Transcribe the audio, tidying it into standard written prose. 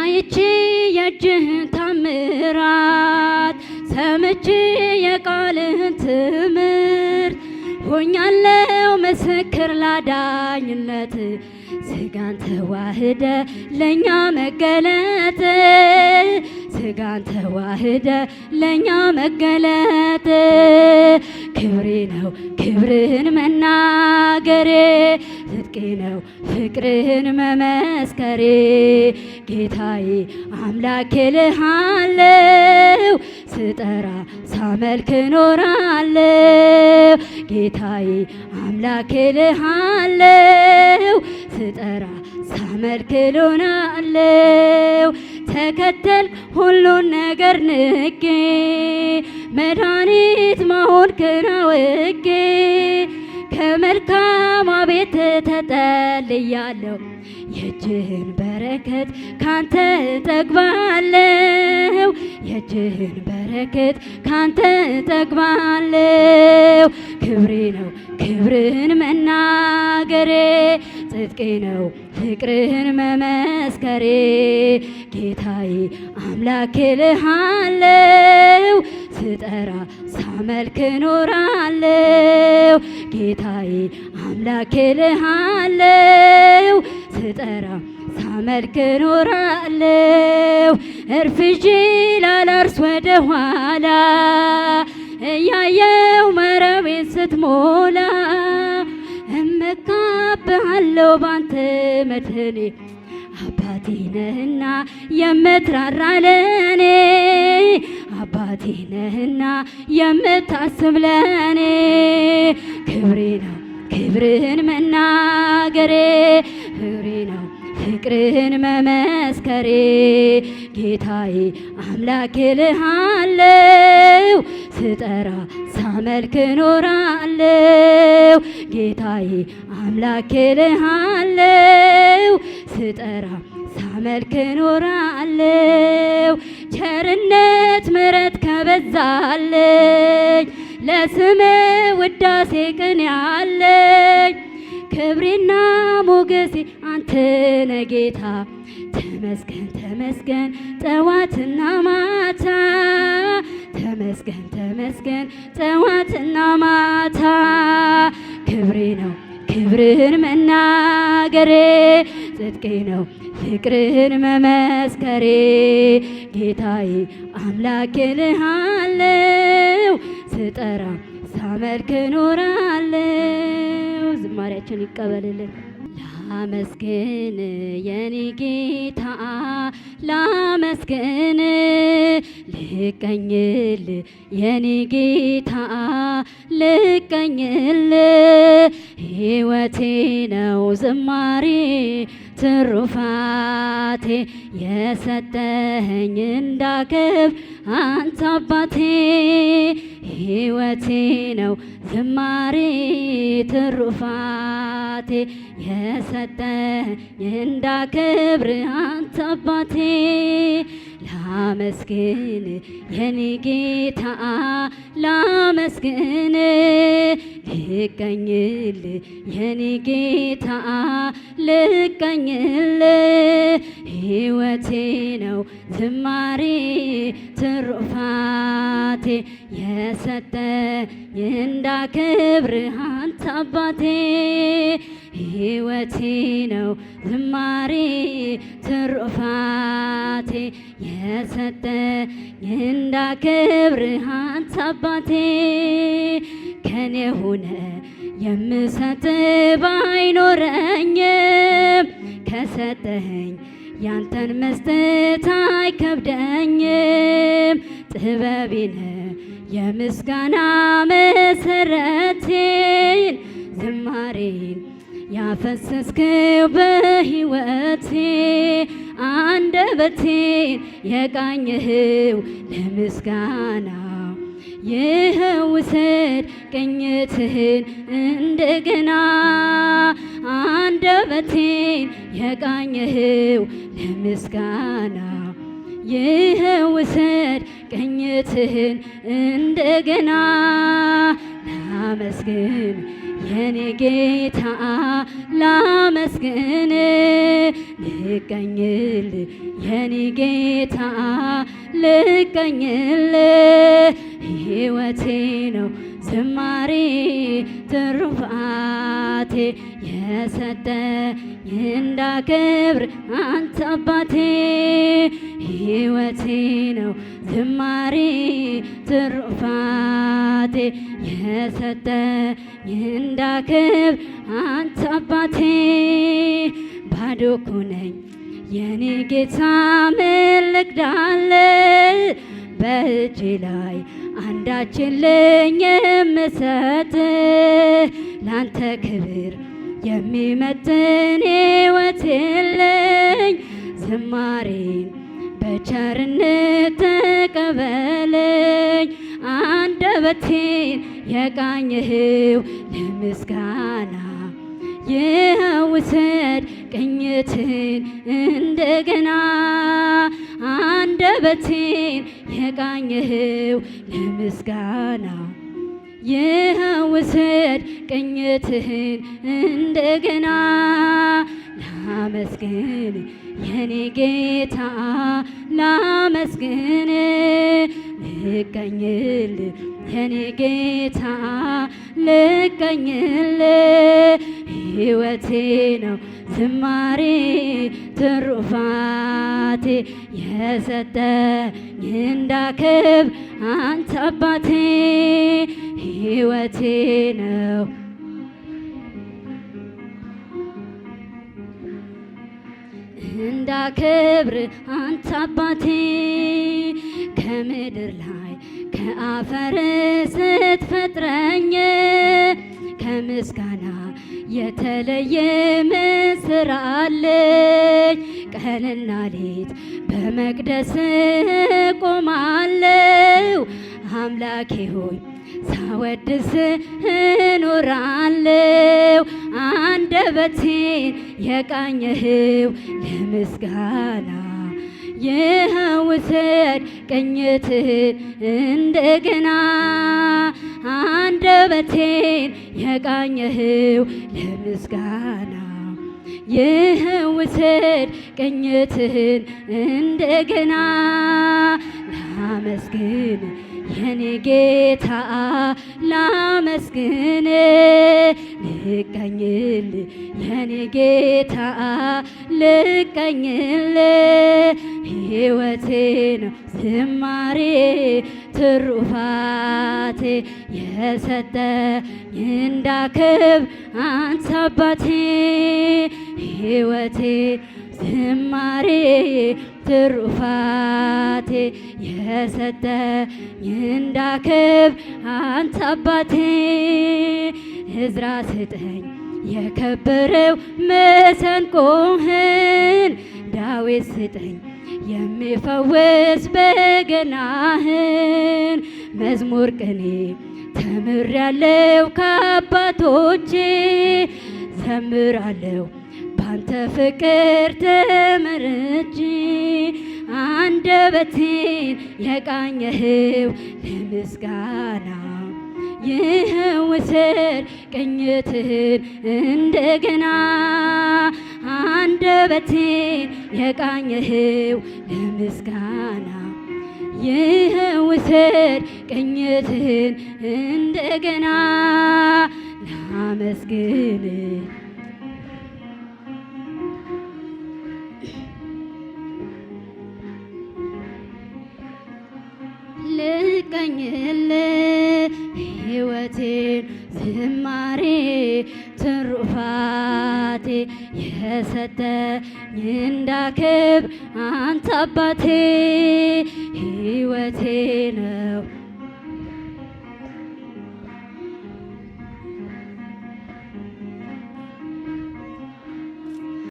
አይቼ የእጅህን ታምራት ሰምቼ የቃልህን ትምህርት ሆኛለሁ ምስክር ላዳኝነት ስጋን ተዋህደ ለኛ መገለጥ ስጋን ተዋህደ ለኛ መገለጥ ክብሬ ነው ክብርህን መናገሬ ጽድቄ ነው ፍቅርህን መመስከሬ ጌታዬ አምላኬ ልሃለው ስጠራ ሳመልክ ኖራለው ጌታዬ አምላኬ ልሃለው ስጠራ ሳመልክ ኖራለው ተከተል ሁሉን ነገር ንቄ መድኃኒት መሆንክን አውቄ ከመልካም ቤት ተጠልያለሁ የእጅህን በረከት ካንተ እጠግባለሁ የእጅህን በረከት ካንተ እጠግባለሁ ክብሬ ነው ክብርህን መናገሬ ጽድቄ ነው ፍቅርህን መመስከሬ ጌታዬ አምላኬ ልሃለው ስጠራ ሳመልክ ኖራለው ጌታዬ አምላኬ ልሃለው ስጠራ ሳመልክ ኖራለው እርፍጄ ላላርስ ወደ ኋላ እያየው መረቤን ስትሞላ እመካብሃለሁ ባንተ መድህኔ አባቴ ነህና የምትራራ ለኔ አባቴ ነህና የምታስብ ለኔ ክብሬ ነው ክብርህን መናገሬ ክብሬ ነው ፍቅርህን መመስከሬ ጌታዬ አምላኬ ልሃለው ስጠራ ሳመልክ ኖራለው ጌታዬ አምላኬ ልሃለው ስጠራ ሳመልክ ኖራለው ቸርነት ምሕረት ከበዛለኝ ለስም ውዳሴ ቅኔ ያለኝ ክብሬና ሞገሴ አንተ ነህ ጌታ ተመስገን ተመስገን ጠዋትና ማታ ተመስገን ተመስገን ጠዋትና ማታ ክብሬ ነው ክብርህን መናገሬ ጽድቄ ነው ፍቅርህን መመስከሬ ጌታዬ አምላኬ ልሃለው ስጠራ ሳመልክ ኖራለው ዝማሬያችን ይቀበልልን ላመስግን የኔ ጌታ ላመስግን ልቀኝል የኔ ጌታ ልቀኝል ሕይወቴ ነው ዝማሬ ትሩፋቴ የሰጠኸኝ እንዳከብር አንተ አባቴ ሕይወቴ ነው ዝማሬ ትሩፋቴ የሰጠኸኝ እንዳከብር አንተ አባቴ ላመስግን የኔ ጌታ ላመስግን ልቀኝል የኔ ጌታ ልቀኝል ሕይወቴ ነው ዝማሬ ትሩፋቴ የሰጠኸኝ እንዳከብር አንተ አባቴ ሕይወቴ ነው ዝማሬ ትሩፋቴ የሰጠኸኝ እንዳከብር አንተ አባቴ ከኔ ሆነ የምሰጥ ባይኖረኝም ከሰጠኸኝ ያንተን መስጠት አይከብደኝም ጥበቤ ነህ የምስጋና መሰረቴን ዝማሬን ያፈሰስከው በሕይወቴ አንደበቴን የቃኘኸው ለምስጋና ይኸው ውሰድ ቅኝትህን እንደገና አንደበቴን የቃኘኸው ለምስጋና ይኸው ውሰድ ቅኝትህን እንደገና ላመስግን የኔ ጌታ ላመስግን ልቀኝል የኔ ጌታ ልቀኝል ሕይወቴ ነው ዝማሬ ትሩፋቴ የሰጠኝ እንዳከብር አንተ አባቴ ሕይወቴ ነው ዝማሬ ትሩፋቴ የሰጠኝ እንዳከብር አንተ አባቴ ባዶ እኮ ነኝ የኔ ጌታ ምን ልክዳለ በእጄ ላይ አንዳች የለኝ የምሰጥ ላንተ ክብር የሚመጥን ሕይወት የለኝ ዝማሬን በቸርነት ተቀበለኝ አንደበቴን የቃኘህው ለምስጋና ይኸው ውሰድ ቅኝትን እንደገና አንደበቴን የቃኘህው ለምስጋና ይኸው ውሰድ ቅኝትህን እንደገና ላመስግን የኔ ጌታ ላመስግን ልቀኝል የኔ ጌታ ልቀኝል ሕይወቴ ነው ዝማሬ ትሩፋቴ የሰጠኝ እንዳከብር አንተ አባቴ ሕይወቴ ነው እንዳከብር አንተ አባቴ ከምድር ላይ ከአፈር ስትፈጥረኝ ከምስጋና የተለየ ምን ስራ አለኝ? ቀንና ሌት በመቅደስ ቆማለሁ አምላኬ ሆይ ሳወድስ እኖራለሁ አንደበቴን የቃኘህው ለምስጋና ይኸው ውሰድ ቅኝትህን እንደገና አንደበቴን የቃኘህው ለምስጋና ይኸው ውሰድ ቅኝትህን እንደገና ላመስግን የኔ ጌታ ላመስግን ልቀኝል የኔ ጌታ ልቀኝል ሕይወቴ ነው ዝማሬ ትሩፋቴ የሰጠኝ እንዳከብር አንተ አባቴ ሕይወቴ ዝማሬ ትሩፋቴ የሰጠኝ እንዳከብር አንተ አባቴ ዕዝራ ስጠኝ የከበረው መሰንቆህን ዳዊት ስጠኝ የሚፈወስ በገናህን መዝሙር ቅኔ ተምሬያለሁ ከአባቶቼ ዘምራለሁ ባንተ ፍቅር ተመርቼ አንደበቴን የቃኘህው ለምስጋና ይኸው ውሰድ ቅኝትህን እንደገና አንደበቴን የቃኘህው ለምስጋና ይኸው ውሰድ ቅኝትህን እንደገና ላመስግን ልቀኝል ሕይወቴን ዝማሬ ትሩፋቴ የሰጠኝ እንዳከብር አንተ አባቴ ሕይወቴ ነው